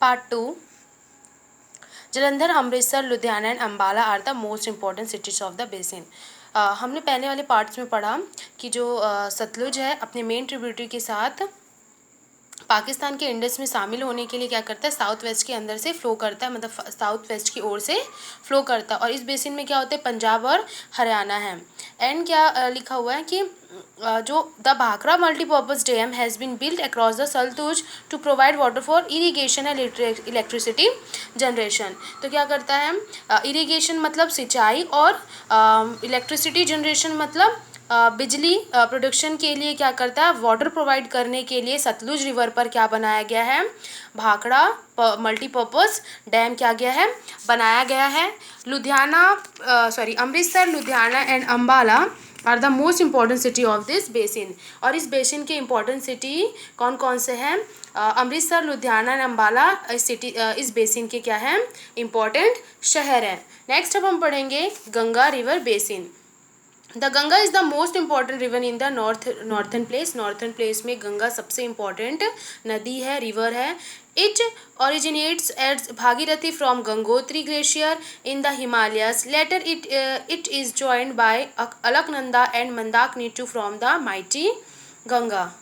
Part 2. Jalandhar, Amritsar, Ludhiana and Ambala are the most important cities of the basin. हमने पहले वाले parts में पढ़ा कि जो सतलुज है अपने मेन ट्रिब्यूटरी के साथ पाकिस्तान के इंडस में शामिल होने के लिए क्या करता है, साउथ वेस्ट के अंदर से फ्लो करता है, मतलब साउथ वेस्ट की ओर से फ्लो करता है। और इस बेसिन में क्या होता है, पंजाब और हरियाणा है। एंड क्या लिखा हुआ है कि जो the Bhakra multipurpose dam has been built across the Sutlej to provide water for irrigation and electricity generation. तो क्या करता है, इरीगेशन मतलब सिंचाई और इलेक्ट्रिसिटी जनरेशन मतलब बिजली प्रोडक्शन के लिए क्या करता है, वाटर प्रोवाइड करने के लिए सतलुज रिवर पर क्या बनाया गया है, भाखड़ा मल्टीपर्पज़ डैम क्या गया है, बनाया गया है। Amritsar, Ludhiana and Ambala are the most important city of this basin. और इस बेसिन के इम्पॉर्टेंट सिटी कौन कौन से हैं, अमृतसर, लुधियाना एंड अम्बाला इस बेसिन के क्या हैं, इम्पॉर्टेंट शहर हैं। नेक्स्ट अब हम पढ़ेंगे Ganga river basin. The Ganga is the most important river in the northern place. Northern place में गंगा सबसे इम्पॉर्टेंट नदी है, रिवर है। It originates at Bhagirathi from Gangotri glacier in the Himalayas. Later it is joined by Alaknanda and Mandakini from the mighty Ganga.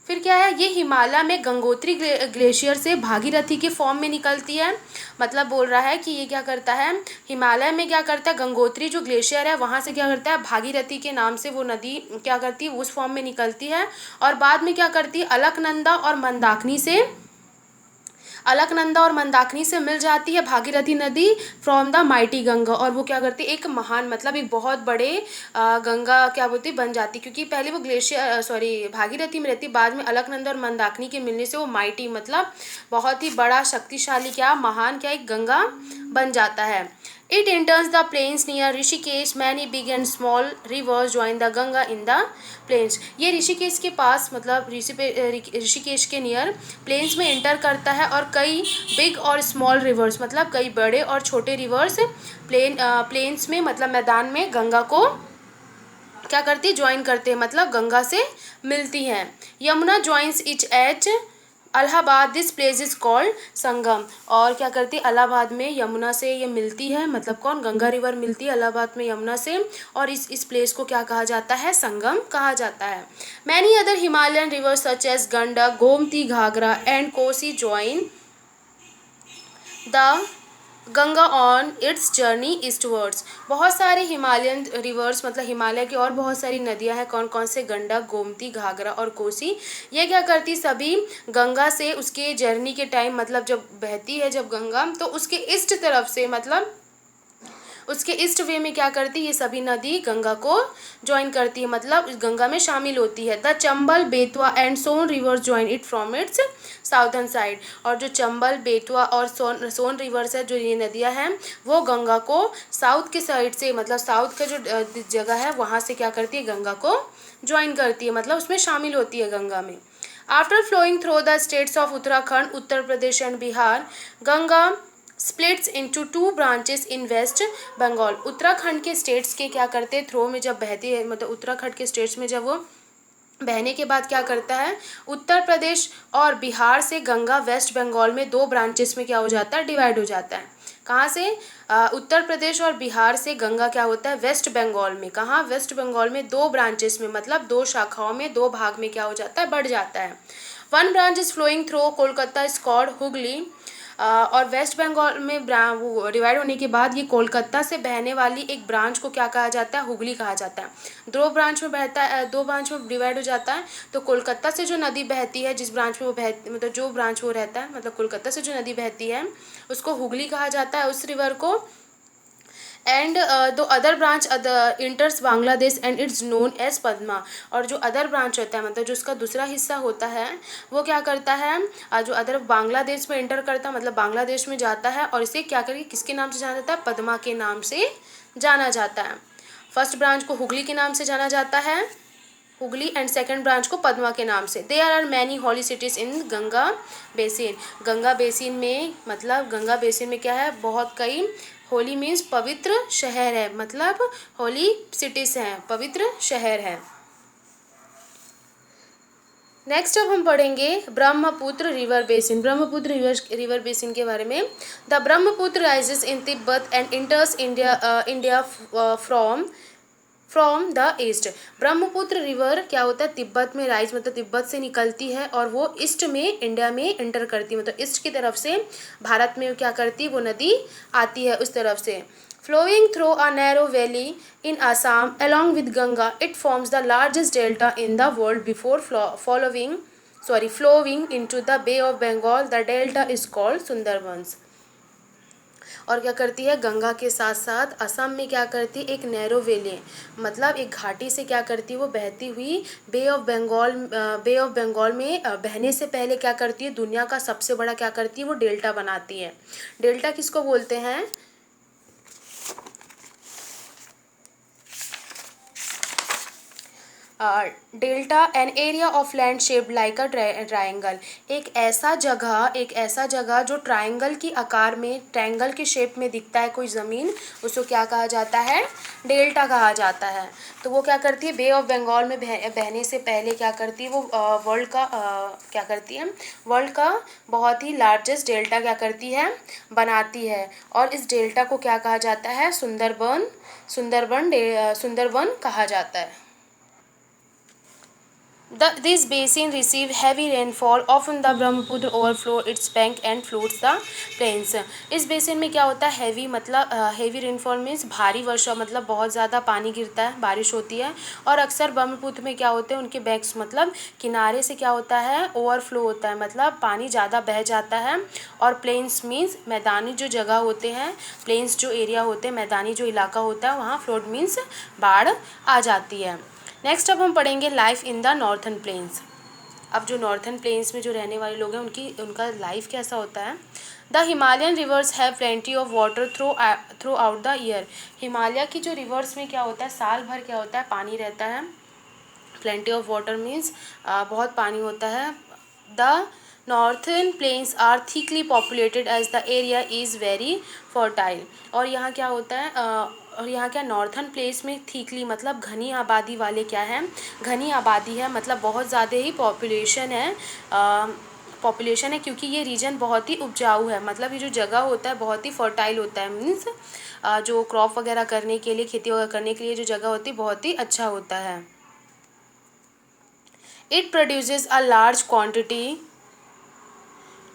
फिर क्या है, ये हिमालय में गंगोत्री ग्लेशियर से भागीरथी के फॉर्म में निकलती है। मतलब बोल रहा है कि ये क्या करता है, हिमालय में क्या करता है, गंगोत्री जो ग्लेशियर है वहाँ से क्या करता है, भागीरथी के नाम से वो नदी क्या करती है, उस फॉर्म में निकलती है। और बाद में क्या करती है, अलकनंदा और मंदाकिनी से मिल जाती है भागीरथी नदी फ्रॉम द माइटी गंगा। और वो क्या करती है, एक महान मतलब एक बहुत बड़े गंगा क्या बोलती बन जाती, क्योंकि पहले वो भागीरथी में रहती, बाद में अलकनंदा और मंदाकिनी के मिलने से वो माइटी मतलब बहुत ही बड़ा शक्तिशाली क्या महान क्या एक गंगा बन जाता है। It enters the plains near Rishikesh. Many big and small rivers join the Ganga in the plains. ये ऋषिकेश के पास मतलब ऋषिकेश के नियर प्लेन्स में एंटर करता है और कई बिग और स्मॉल रिवर्स मतलब कई बड़े और छोटे रिवर्स प्लेन्स में मतलब मैदान में गंगा को क्या करती है, ज्वाइन करते हैं, मतलब गंगा से मिलती हैं। Yamuna joins it at Allahabad, this place is called Sangam. और क्या करती है, इलाहाबाद में यमुना से ये मिलती है, मतलब कौन, गंगा रिवर मिलती है इलाहाबाद में यमुना से। और इस प्लेस को क्या कहा जाता है, संगम कहा जाता है। Many other Himalayan rivers such as Gandak, Gomti, Ghaghara and Kosi join the Ganga on its journey eastwards. बहुत सारे हिमालयन रिवर्स मतलब हिमालय की और बहुत सारी नदियां हैं, कौन कौन से, गंडक, गोमती, घाघरा और कोसी। ये क्या करती सभी गंगा से उसके जर्नी के टाइम मतलब जब बहती है जब गंगा, तो उसके ईस्ट तरफ से मतलब उसके ईस्ट वे में क्या करती है, ये सभी नदी गंगा को ज्वाइन करती है, मतलब गंगा में शामिल होती है। The Chambal, Betwa and Son rivers join it from its southern side. और जो चंबल, बेतवा और सोन रिवर्स है, जो ये नदियां हैं, वो गंगा को साउथ के साइड से मतलब साउथ का जो जगह है वहाँ से क्या करती है, गंगा को ज्वाइन करती है, मतलब उसमें शामिल होती है गंगा में। After flowing through the states of Uttarakhand, Uttar Pradesh and Bihar, Ganga splits into 2 branches in West Bengal. Uttarakhand के स्टेट्स के क्या करते हैं, थ्रो में जब बहती है, मतलब उत्तराखंड के स्टेट्स में जब वो बहने के बाद क्या करता है, उत्तर प्रदेश और बिहार से गंगा वेस्ट बंगाल में 2 ब्रांचेस में क्या हो जाता है, डिवाइड हो जाता है। कहाँ से, उत्तर प्रदेश और बिहार से गंगा क्या होता है, वेस्ट बंगाल में, कहाँ, वेस्ट बंगाल में 2 ब्रांचेस में मतलब 2 शाखाओं में 2 भाग में क्या हो जाता है, बढ़ जाता है। 1 branch is flowing through Kolkata is called Hooghly. और वेस्ट बंगाल में वो डिवाइड होने के बाद ये कोलकाता से बहने वाली एक ब्रांच को क्या कहा जाता है, हुगली कहा जाता है। 2 ब्रांच में बहता है, 2 ब्रांच में डिवाइड हो जाता है। तो कोलकाता से जो नदी बहती है, जिस ब्रांच में वो मतलब जो ब्रांच वो रहता है, मतलब कोलकाता से जो नदी बहती है उसको हुगली कहा जाता है, उस रिवर को। And the other branch enters Bangladesh and it's known as Padma. और जो अदर ब्रांच होता है मतलब जो उसका दूसरा हिस्सा होता है वो क्या करता है, जो अदर बांग्लादेश में एंटर करता है मतलब बांग्लादेश में जाता है, और इसे क्या करें, किसके नाम से जाना जाता है, पद्मा के नाम से जाना जाता है। फर्स्ट ब्रांच को हुगली के नाम से जाना जाता है, हुगली, एंड सेकंड ब्रांच को पद्मा के नाम से। There are many holy cities in Ganga basin. Ganga basin में मतलब गंगा बेसिन में क्या है, बहुत कई, होली मीन्स पवित्र शहर है, मतलब होली सिटीज़ हैं, पवित्र शहर है। नेक्स्ट अब हम पढ़ेंगे Brahmaputra river basin. Brahmaputra river basin के बारे में। The Brahmaputra rises in Tibet and इंटर्स India from the east. Brahmaputra river क्या होता है, तिब्बत में राइज मतलब तिब्बत से निकलती है और वो ईस्ट में इंडिया में इंटर करती है, मतलब ईस्ट की तरफ से भारत में क्या करती है, वो नदी आती है उस तरफ से। Flowing through a narrow valley in Assam along with Ganga, it forms the largest delta in the world before flowing into the Bay of Bengal. The delta is called Sundarbans। और क्या करती है, गंगा के साथ साथ असम में क्या करती है, एक नैरो वैली मतलब एक घाटी से क्या करती है, वो बहती हुई बे ऑफ बंगाल में बहने से पहले क्या करती है, दुनिया का सबसे बड़ा क्या करती है, वो डेल्टा बनाती है। डेल्टा किसको बोलते हैं, delta an area of land shaped like a triangle. एक ऐसा जगह जो ट्रायंगल की आकार में, ट्रायंगल के शेप में दिखता है कोई ज़मीन, उसको क्या कहा जाता है, डेल्टा कहा जाता है। तो वो क्या करती है, बे ऑफ बंगाल में बहने से पहले क्या करती है, वो क्या करती है, वर्ल्ड का बहुत ही लार्जेस्ट डेल्टा क्या करती है, बनाती है। और इस डेल्टा को क्या कहा जाता है, सुंदरबन कहा जाता है। This basin receive heavy rainfall. Often the Brahmaputra overflow its bank and floods the plains। इस बेसिन में क्या होता है, हैवी मतलब हैवी रेनफॉल मीन्स भारी वर्षा, मतलब बहुत ज़्यादा पानी गिरता है, बारिश होती है। और अक्सर ब्रह्मपुत्र में क्या होते हैं, उनके बैंक्स मतलब किनारे से क्या होता है, ओवरफ्लो होता है, मतलब पानी ज़्यादा बह जाता है। और प्लेन्स मीन्स मैदानी जो जगह होते हैं, प्लेन्स जो एरिया होते हैं, मैदानी जो इलाका होता है, वहाँ फ्लोड मीन्स बाढ़ आ जाती है। नेक्स्ट अब हम पढ़ेंगे life in the northern plains. अब जो नॉर्थन प्लेन्स में जो रहने वाले लोग हैं उनका लाइफ कैसा होता है। The Himalayan reverse have plenty of water through out the year. Himalaya की जो रिवर्स में क्या होता है, साल भर क्या होता है, पानी रहता है। प्लेंटी ऑफ वाटर मीन्स बहुत पानी होता है। The northern plains are thickly populated as the area is very fertile. और यहाँ क्या होता है, और यहाँ क्या, नॉर्थन प्लेस में थिकली मतलब घनी आबादी वाले क्या है, घनी आबादी है, मतलब बहुत ज़्यादा ही पॉपुलेशन है, क्योंकि ये रीजन बहुत ही उपजाऊ है, मतलब ये जो जगह होता है बहुत ही फर्टाइल होता है, मीन्स जो क्रॉप वगैरह करने के लिए, खेती वगैरह करने के लिए जो जगह होती है बहुत ही अच्छा होता है। It produces a large quantity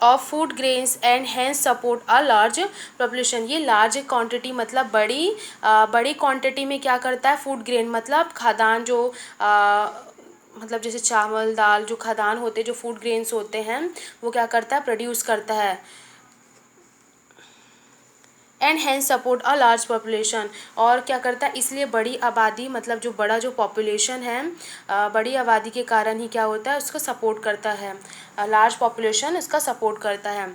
of food grains and hence support a large population। ये large quantity मतलब बड़ी quantity में क्या करता है, food grain मतलब खाद्यान्न जो मतलब जैसे चावल दाल जो खाद्यान्न होते हैं, जो फूड ग्रेन्स होते हैं, वो क्या करता है, प्रोड्यूस करता है। And hence support a large population. और क्या करता है, इसलिए बड़ी आबादी मतलब जो बड़ा जो पॉपुलेशन है, बड़ी आबादी के कारण ही क्या होता है, उसको सपोर्ट करता है, लार्ज पॉपुलेशन उसका सपोर्ट करता है।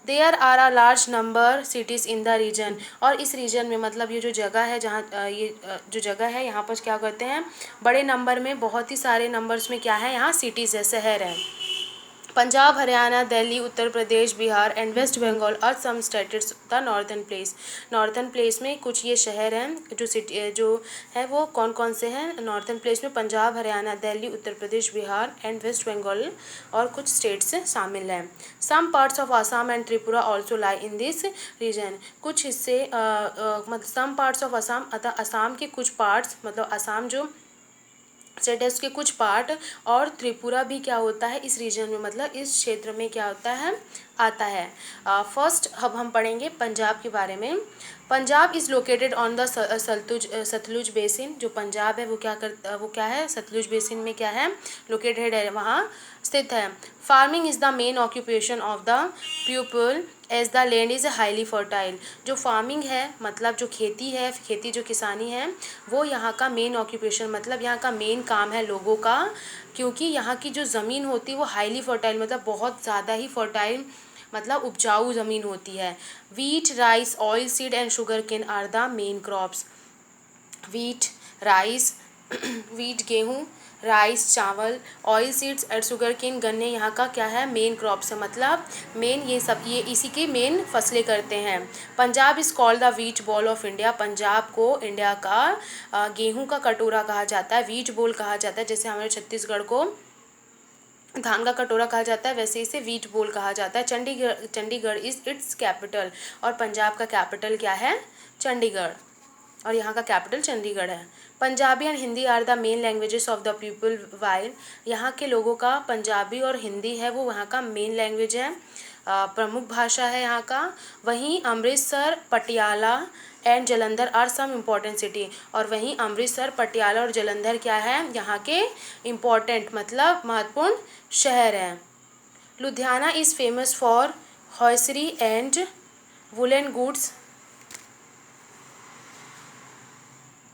There are a large number cities in the region. और इस रीजन में मतलब ये जो जगह है, जहाँ जो जगह है यहाँ पर क्या करते हैं, बड़े नंबर में, बहुत ही सारे नंबर्स में क्या है, यहाँ सिटीज़ है, शहर है। Punjab Haryana Delhi Uttar Pradesh Bihar and West Bengal are some states the northern place. Northern place में कुछ ये शहर हैं जो सिटी जो है, वो कौन कौन से हैं, नॉर्थन प्लेस में पंजाब हरियाणा दिल्ली उत्तर प्रदेश बिहार एंड वेस्ट बंगाल और कुछ स्टेट्स शामिल हैं। Some parts of Assam and Tripura also lie in this region. कुछ हिस्से मतलब सम पार्ट्स ऑफ आसाम, अतः आसाम के कुछ पार्ट्स मतलब आसाम जो स्टेट है उसके कुछ पार्ट, और त्रिपुरा भी क्या होता है इस रीजन में, मतलब इस क्षेत्र में क्या होता है, आता है। फर्स्ट अब हम पढ़ेंगे पंजाब के बारे में। Punjab is located on the Sutlej basin. जो पंजाब है वो क्या है, सतलुज बेसिन में क्या है, लोकेटेड है, वहाँ स्थित है। Farming is the main occupation of the people as the land is highly fertile. जो फार्मिंग है मतलब जो खेती है, खेती जो किसानी है, वो यहाँ का मेन ऑक्यूपेशन मतलब यहाँ का मेन काम है लोगों का, क्योंकि यहाँ की जो ज़मीन होती है वो हाईली फर्टाइल मतलब बहुत ज़्यादा ही फर्टाइल मतलब उपजाऊ ज़मीन होती है। Wheat rice oil seed and sugar cane are the main crops. Wheat rice wheat गेहूँ, राइस चावल, ऑयल सीड्स और शुगर केन गन्ने यहाँ का क्या है, मेन क्रॉप्स है, मतलब मेन ये इसी की मेन फसलें करते हैं। Punjab is called the wheat ball of India. Punjab को इंडिया का गेहूं का कटोरा कहा जाता है, वीट बॉल कहा जाता है, जैसे हमारे छत्तीसगढ़ को धान का कटोरा कहा जाता है, वैसे इसे वीट बोल कहा जाता है। चंडीगढ़ इज़ इट्स कैपिटल, और पंजाब का कैपिटल क्या है? चंडीगढ़, और यहाँ का कैपिटल चंडीगढ़ है। Punjabi and Hindi are the main languages of the people, while यहाँ के लोगों का पंजाबी और हिंदी है वो वहाँ का मेन लैंग्वेज है, प्रमुख भाषा है यहाँ का। वहीं Amritsar, Patiala and Jalandhar are some important city, और वहीं अमृतसर, पटियाला और जलंधर क्या है? यहाँ के इम्पॉर्टेंट मतलब महत्वपूर्ण शहर हैं। Ludhiana is famous for hosiery and woollen goods,